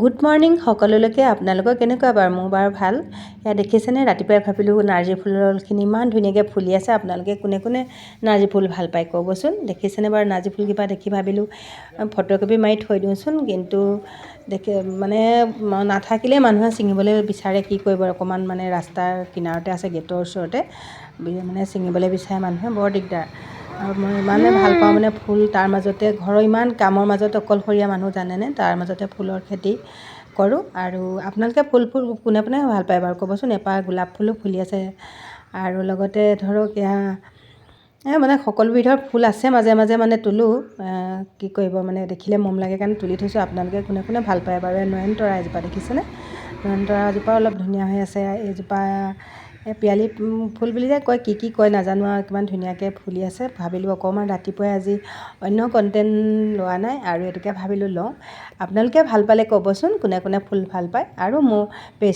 Good morning সকলোলৈকে। আপোনালোকৰ কেনেকুৱা বাৰু? মোৰ বাৰু ভাল। এয়া দেখিছেনে, ৰাতিপুৱাই ভাবিলোঁ নাৰ্জী ফুলখিনি ইমান ধুনীয়াকৈ ফুলি আছে। আপোনালোকে কোনে কোনে নাৰ্জী ফুল ভাল পায় ক'বচোন। দেখিছেনে বাৰু নাৰ্জী ফুলকেইপা দেখি ভাবিলোঁ ফটোকপি মাৰি থৈ দিওঁচোন। কিন্তু মানে নাথাকিলেই মানুহে ছিঙিবলৈ বিচাৰে, কি কৰিব, অকণমান মানে ৰাস্তাৰ কিনাৰতে আছে, গেটৰ ওচৰতে মানে ছিঙিবলৈ বিচাৰে মানুহে, বৰ দিগদাৰ। আৰু মই ইমানে ভাল পাওঁ মানে ফুল, তাৰ মাজতে ঘৰৰ ইমান কামৰ মাজত অকলশৰীয়া মানুহ জানেনে, তাৰ মাজতে ফুলৰ খেতি কৰোঁ। আৰু আপোনালোকে ফুল কোনে কোনে ভাল পায় বাৰু ক'বচোন। এপাহ গোলাপ ফুলো ফুলি আছে, আৰু লগতে ধৰক এয়া মানে সকলোবিধৰ ফুল আছে। মাজে মাজে মানে তোলোঁ, কি কৰিব, মানে দেখিলে মৰম লাগে কাৰণে তুলি থৈছোঁ। আপোনালোকে কোনে কোনে ভাল পায় বাৰু? নয়নতৰা এজোপা দেখিছেনে? নয়নতৰাজোপাও অলপ ধুনীয়া হৈ আছে। এইজোপা পিয়ালি ফুল বুলি যে কয়, কি কয় নাজানো আৰু, কিমান ধুনীয়াকৈ ফুলি আছে। ভাবিলোঁ অকণমান ৰাতিপুৱাই আজি অন্য কণ্টেণ্ট লোৱা নাই, আৰু এইটোকে ভাবিলোঁ লওঁ। আপোনালোকে ভাল পালে ক'বচোন কোনে কোনে ফুল ভাল পায়। আৰু মোৰ পেজ